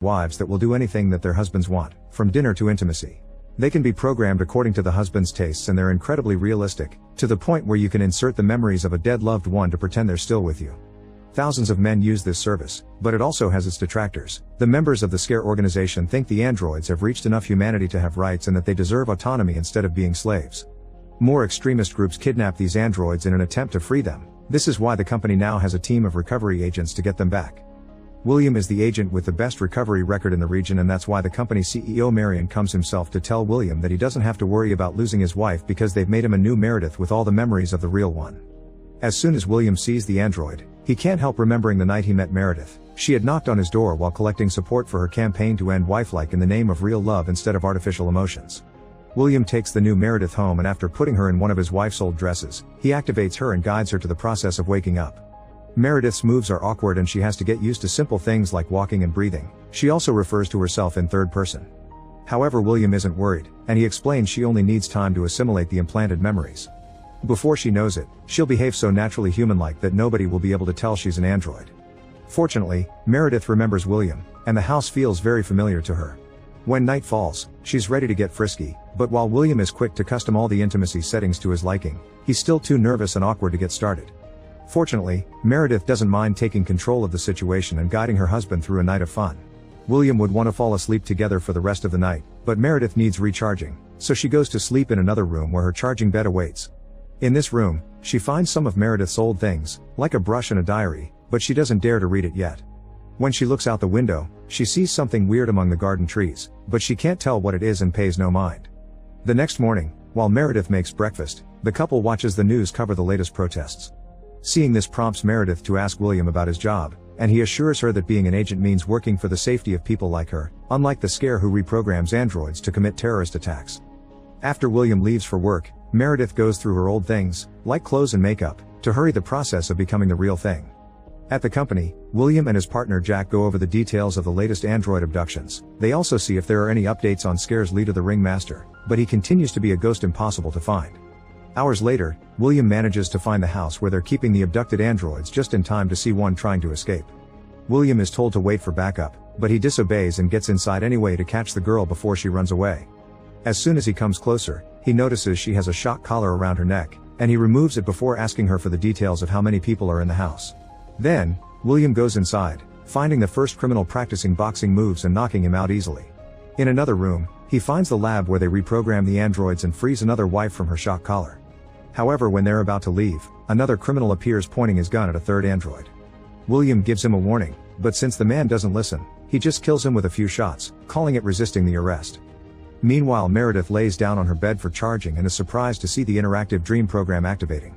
wives that will do anything that their husbands want, from dinner to intimacy. They can be programmed according to the husband's tastes, and they're incredibly realistic, to the point where you can insert the memories of a dead loved one to pretend they're still with you. Thousands of men use this service, but it also has its detractors. The members of the Scare organization think the androids have reached enough humanity to have rights and that they deserve autonomy instead of being slaves. More extremist groups kidnap these androids in an attempt to free them. This is why the company now has a team of recovery agents to get them back. William is the agent with the best recovery record in the region, and that's why the company CEO Marion comes himself to tell William that he doesn't have to worry about losing his wife because they've made him a new Meredith with all the memories of the real one. As soon as William sees the android, he can't help remembering the night he met Meredith. She had knocked on his door while collecting support for her campaign to end wife-like in the name of real love instead of artificial emotions. William takes the new Meredith home, and after putting her in one of his wife's old dresses, he activates her and guides her to the process of waking up. Meredith's moves are awkward and she has to get used to simple things like walking and breathing. She also refers to herself in third person. However, William isn't worried, and he explains she only needs time to assimilate the implanted memories. Before she knows it, she'll behave so naturally human-like that nobody will be able to tell she's an android. Fortunately, Meredith remembers William, and the house feels very familiar to her. When night falls, she's ready to get frisky, but while William is quick to custom all the intimacy settings to his liking, he's still too nervous and awkward to get started. Fortunately, Meredith doesn't mind taking control of the situation and guiding her husband through a night of fun. William would want to fall asleep together for the rest of the night, but Meredith needs recharging, so she goes to sleep in another room where her charging bed awaits. In this room, she finds some of Meredith's old things, like a brush and a diary, but she doesn't dare to read it yet. When she looks out the window, she sees something weird among the garden trees, but she can't tell what it is and pays no mind. The next morning, while Meredith makes breakfast, the couple watches the news cover the latest protests. Seeing this prompts Meredith to ask William about his job, and he assures her that being an agent means working for the safety of people like her, unlike the Scare who reprograms androids to commit terrorist attacks. After William leaves for work, Meredith goes through her old things, like clothes and makeup, to hurry the process of becoming the real thing. At the company, William and his partner Jack go over the details of the latest android abductions. They also see if there are any updates on Scare's leader, the Ringmaster, but he continues to be a ghost impossible to find. Hours later, William manages to find the house where they're keeping the abducted androids just in time to see one trying to escape. William is told to wait for backup, but he disobeys and gets inside anyway to catch the girl before she runs away. As soon as he comes closer, he notices she has a shock collar around her neck, and he removes it before asking her for the details of how many people are in the house. Then, William goes inside, finding the first criminal practicing boxing moves and knocking him out easily. In another room, he finds the lab where they reprogram the androids and frees another wife from her shock collar. However, when they're about to leave, another criminal appears pointing his gun at a third android. William gives him a warning, but since the man doesn't listen, he just kills him with a few shots, calling it resisting the arrest. Meanwhile, Meredith lays down on her bed for charging and is surprised to see the interactive dream program activating.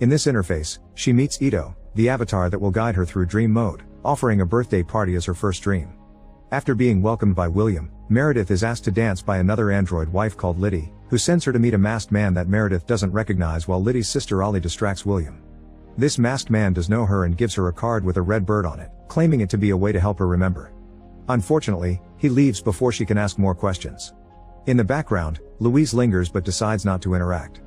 In this interface, she meets Ito, the avatar that will guide her through dream mode, offering a birthday party as her first dream. After being welcomed by William, Meredith is asked to dance by another android wife called Liddy, who sends her to meet a masked man that Meredith doesn't recognize while Liddy's sister Ollie distracts William. This masked man does know her and gives her a card with a red bird on it, claiming it to be a way to help her remember. Unfortunately, he leaves before she can ask more questions. In the background, Louise lingers but decides not to interact.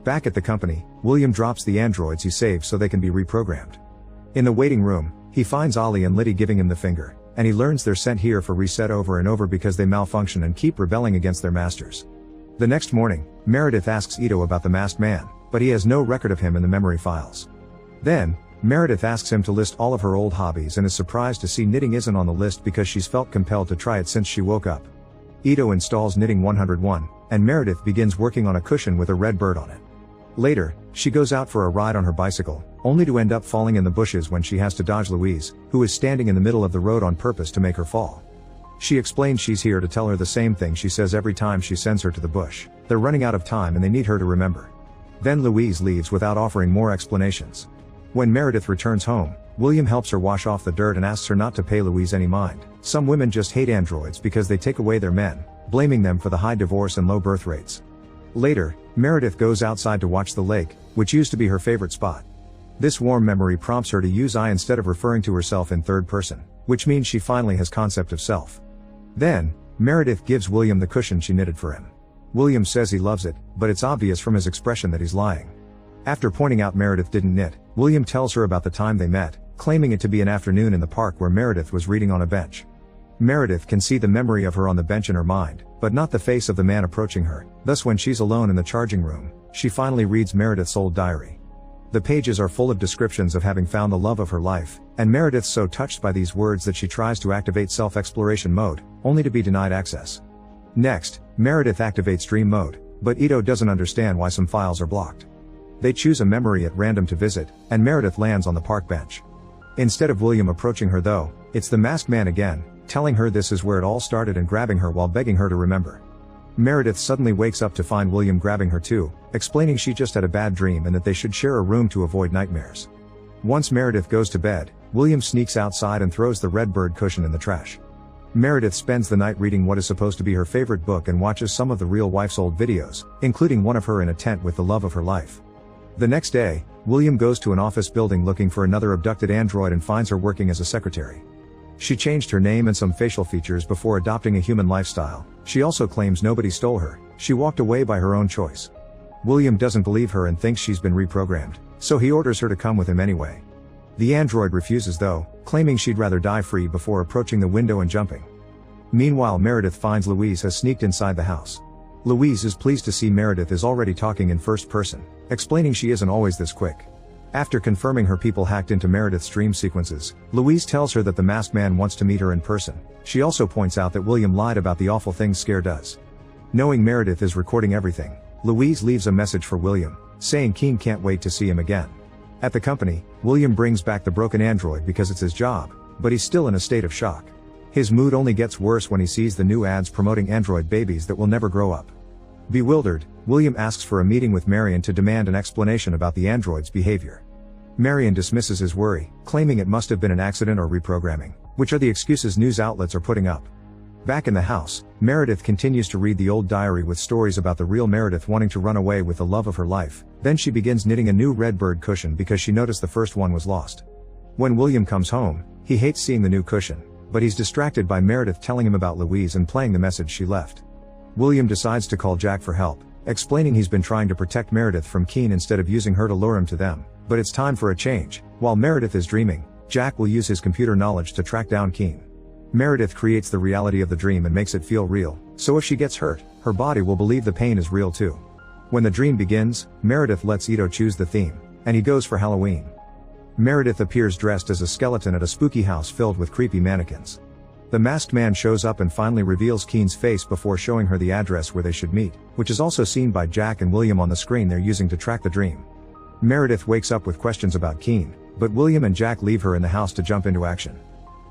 Back at the company, William drops the androids he saved so they can be reprogrammed. In the waiting room, he finds Ollie and Liddy giving him the finger, and he learns they're sent here for reset over and over because they malfunction and keep rebelling against their masters. The next morning, Meredith asks Ito about the masked man, but he has no record of him in the memory files. Then, Meredith asks him to list all of her old hobbies and is surprised to see knitting isn't on the list because she's felt compelled to try it since she woke up. Ito installs knitting 101, and Meredith begins working on a cushion with a red bird on it. Later, she goes out for a ride on her bicycle, only to end up falling in the bushes when she has to dodge Louise, who is standing in the middle of the road on purpose to make her fall. She explains she's here to tell her the same thing she says every time she sends her to the bush. They're running out of time and they need her to remember. Then Louise leaves without offering more explanations. When Meredith returns home, William helps her wash off the dirt and asks her not to pay Louise any mind. Some women just hate androids because they take away their men, blaming them for the high divorce and low birth rates. Later, Meredith goes outside to watch the lake, which used to be her favorite spot. This warm memory prompts her to use I instead of referring to herself in third person, which means she finally has concept of self. Then, Meredith gives William the cushion she knitted for him. William says he loves it, but it's obvious from his expression that he's lying. After pointing out Meredith didn't knit, William tells her about the time they met, claiming it to be an afternoon in the park where Meredith was reading on a bench. Meredith can see the memory of her on the bench in her mind, but not the face of the man approaching her. Thus when she's alone in the charging room, she finally reads Meredith's old diary. The pages are full of descriptions of having found the love of her life, and Meredith's so touched by these words that she tries to activate self-exploration mode, only to be denied access. Next, Meredith activates dream mode, but Ito doesn't understand why some files are blocked. They choose a memory at random to visit, and Meredith lands on the park bench. Instead of William approaching her though, it's the masked man again, telling her this is where it all started and grabbing her while begging her to remember. Meredith suddenly wakes up to find William grabbing her too, explaining she just had a bad dream and that they should share a room to avoid nightmares. Once Meredith goes to bed, William sneaks outside and throws the red bird cushion in the trash. Meredith spends the night reading what is supposed to be her favorite book and watches some of the real wife's old videos, including one of her in a tent with the love of her life. The next day, William goes to an office building looking for another abducted android and finds her working as a secretary. She changed her name and some facial features before adopting a human lifestyle. She also claims nobody stole her, she walked away by her own choice. William doesn't believe her and thinks she's been reprogrammed, so he orders her to come with him anyway. The android refuses though, claiming she'd rather die free before approaching the window and jumping. Meanwhile, Meredith finds Louise has sneaked inside the house. Louise is pleased to see Meredith is already talking in first person, explaining she isn't always this quick. After confirming her people hacked into Meredith's dream sequences, Louise tells her that the masked man wants to meet her in person. She also points out that William lied about the awful things Scare does. Knowing Meredith is recording everything, Louise leaves a message for William, saying Keen can't wait to see him again. At the company, William brings back the broken android because it's his job, but he's still in a state of shock. His mood only gets worse when he sees the new ads promoting android babies that will never grow up. Bewildered, William asks for a meeting with Marion to demand an explanation about the android's behavior. Marion dismisses his worry, claiming it must have been an accident or reprogramming, which are the excuses news outlets are putting up. Back in the house, Meredith continues to read the old diary with stories about the real Meredith wanting to run away with the love of her life. Then she begins knitting a new red bird cushion because she noticed the first one was lost. When William comes home, he hates seeing the new cushion, but he's distracted by Meredith telling him about Louise and playing the message she left. William decides to call Jack for help, explaining he's been trying to protect Meredith from Keen instead of using her to lure him to them. But it's time for a change. While Meredith is dreaming, Jack will use his computer knowledge to track down Keen. Meredith creates the reality of the dream and makes it feel real, so if she gets hurt, her body will believe the pain is real too. When the dream begins, Meredith lets Ito choose the theme, and he goes for Halloween. Meredith appears dressed as a skeleton at a spooky house filled with creepy mannequins. The masked man shows up and finally reveals Keen's face before showing her the address where they should meet, which is also seen by Jack and William on the screen they're using to track the dream. Meredith wakes up with questions about Keen, but William and Jack leave her in the house to jump into action.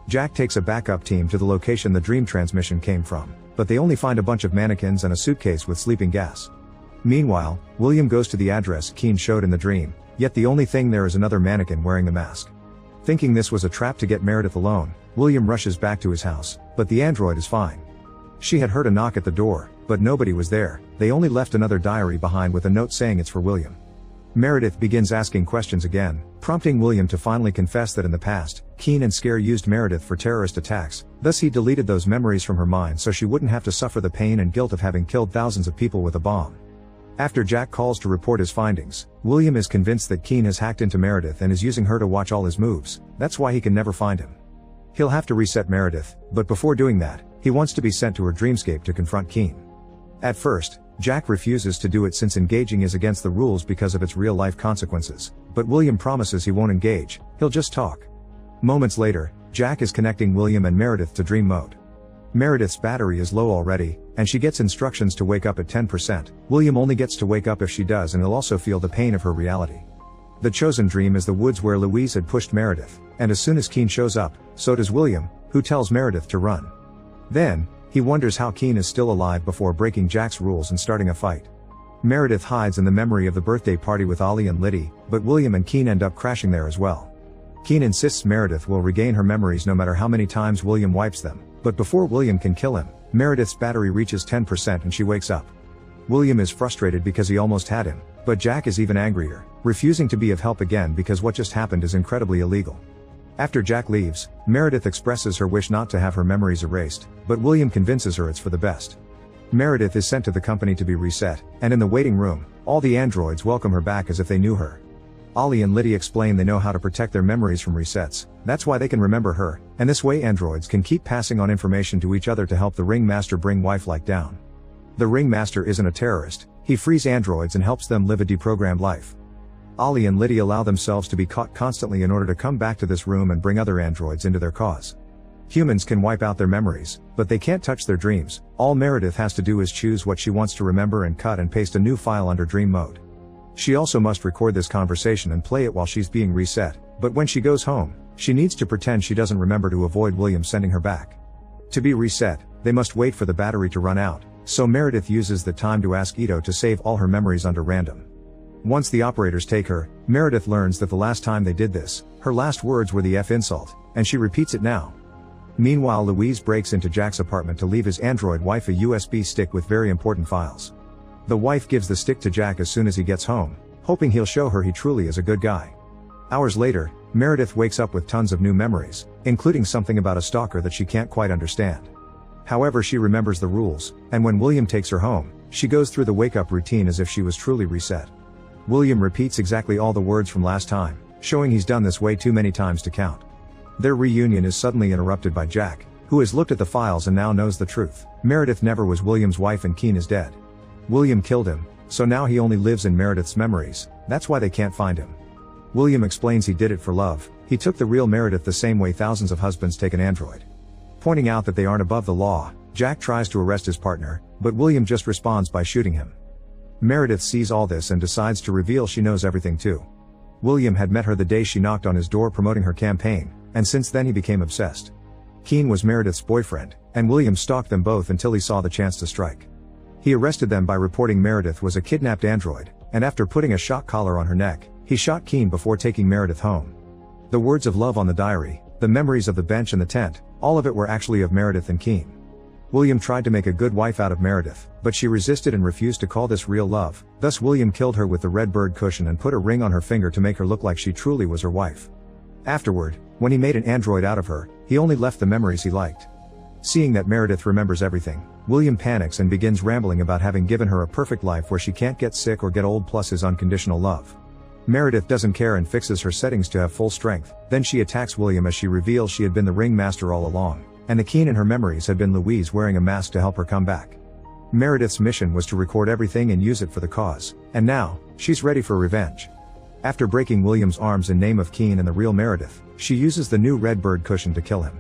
Jack takes a backup team to the location the dream transmission came from, but they only find a bunch of mannequins and a suitcase with sleeping gas. Meanwhile, William goes to the address Keen showed in the dream, yet the only thing there is another mannequin wearing the mask. Thinking this was a trap to get Meredith alone, William rushes back to his house, but the android is fine. She had heard a knock at the door, but nobody was there. They only left another diary behind with a note saying it's for William. Meredith begins asking questions again, prompting William to finally confess that in the past, Keen and Scare used Meredith for terrorist attacks, thus he deleted those memories from her mind so she wouldn't have to suffer the pain and guilt of having killed thousands of people with a bomb. After Jack calls to report his findings, William is convinced that Keen has hacked into Meredith and is using her to watch all his moves. That's why he can never find him. He'll have to reset Meredith, but before doing that, he wants to be sent to her dreamscape to confront Keen. At first, Jack refuses to do it since engaging is against the rules because of its real-life consequences, but William promises he won't engage, he'll just talk. Moments later, Jack is connecting William and Meredith to dream mode. Meredith's battery is low already, and she gets instructions to wake up at 10%. William only gets to wake up if she does, and he'll also feel the pain of her reality. The chosen dream is the woods where Louise had pushed Meredith, and as soon as Keen shows up, so does William, who tells Meredith to run. Then, he wonders how Keen is still alive before breaking Jack's rules and starting a fight. Meredith hides in the memory of the birthday party with Ollie and Liddy, but William and Keen end up crashing there as well. Keen insists Meredith will regain her memories no matter how many times William wipes them, but before William can kill him, Meredith's battery reaches 10% and she wakes up. William is frustrated because he almost had him, but Jack is even angrier, refusing to be of help again because what just happened is incredibly illegal. After Jack leaves, Meredith expresses her wish not to have her memories erased, but William convinces her it's for the best. Meredith is sent to the company to be reset, and in the waiting room, all the androids welcome her back as if they knew her. Ollie and Lydia explain they know how to protect their memories from resets, that's why they can remember her, and this way androids can keep passing on information to each other to help the ringmaster bring wife-like down. The ringmaster isn't a terrorist, he frees androids and helps them live a deprogrammed life. Ollie and Lydia allow themselves to be caught constantly in order to come back to this room and bring other androids into their cause. Humans can wipe out their memories, but they can't touch their dreams. All Meredith has to do is choose what she wants to remember and cut and paste a new file under dream mode. She also must record this conversation and play it while she's being reset, but when she goes home, she needs to pretend she doesn't remember to avoid William sending her back. To be reset, they must wait for the battery to run out, so Meredith uses the time to ask Ito to save all her memories under random. Once the operators take her, Meredith learns that the last time they did this, her last words were the F insult, and she repeats it now. Meanwhile, Louise breaks into Jack's apartment to leave his android wife a USB stick with very important files. The wife gives the stick to Jack as soon as he gets home, hoping he'll show her he truly is a good guy. Hours later, Meredith wakes up with tons of new memories, including something about a stalker that she can't quite understand. However, she remembers the rules, and when William takes her home, she goes through the wake-up routine as if she was truly reset. William repeats exactly all the words from last time, showing he's done this way too many times to count. Their reunion is suddenly interrupted by Jack, who has looked at the files and now knows the truth. Meredith never was William's wife and Keen is dead. William killed him, so now he only lives in Meredith's memories, that's why they can't find him. William explains he did it for love, he took the real Meredith the same way thousands of husbands take an android. Pointing out that they aren't above the law, Jack tries to arrest his partner, but William just responds by shooting him. Meredith sees all this and decides to reveal she knows everything too. William had met her the day she knocked on his door promoting her campaign, and since then he became obsessed. Keen was Meredith's boyfriend, and William stalked them both until he saw the chance to strike. He arrested them by reporting Meredith was a kidnapped android, and after putting a shock collar on her neck, he shot Keen before taking Meredith home. The words of love on the diary, the memories of the bench and the tent, all of it were actually of Meredith and Keen. William tried to make a good wife out of Meredith, but she resisted and refused to call this real love, thus William killed her with the red bird cushion and put a ring on her finger to make her look like she truly was her wife. Afterward, when he made an android out of her, he only left the memories he liked. Seeing that Meredith remembers everything, William panics and begins rambling about having given her a perfect life where she can't get sick or get old plus his unconditional love. Meredith doesn't care and fixes her settings to have full strength, then she attacks William as she reveals she had been the ringmaster all along, and the Keen in her memories had been Louise wearing a mask to help her come back. Meredith's mission was to record everything and use it for the cause, and now, she's ready for revenge. After breaking William's arms in name of Keen and the real Meredith, she uses the new red bird cushion to kill him.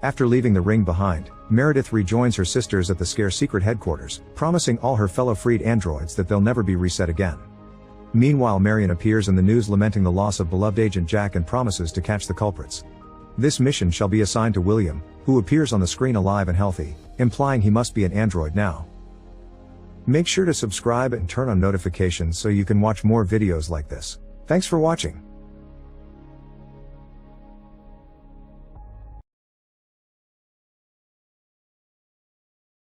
After leaving the ring behind, Meredith rejoins her sisters at the Scare secret headquarters, promising all her fellow freed androids that they'll never be reset again. Meanwhile, Marion appears in the news lamenting the loss of beloved Agent Jack and promises to catch the culprits. This mission shall be assigned to William, who appears on the screen alive and healthy, implying he must be an android now. Make sure to subscribe and turn on notifications so you can watch more videos like this. Thanks for watching.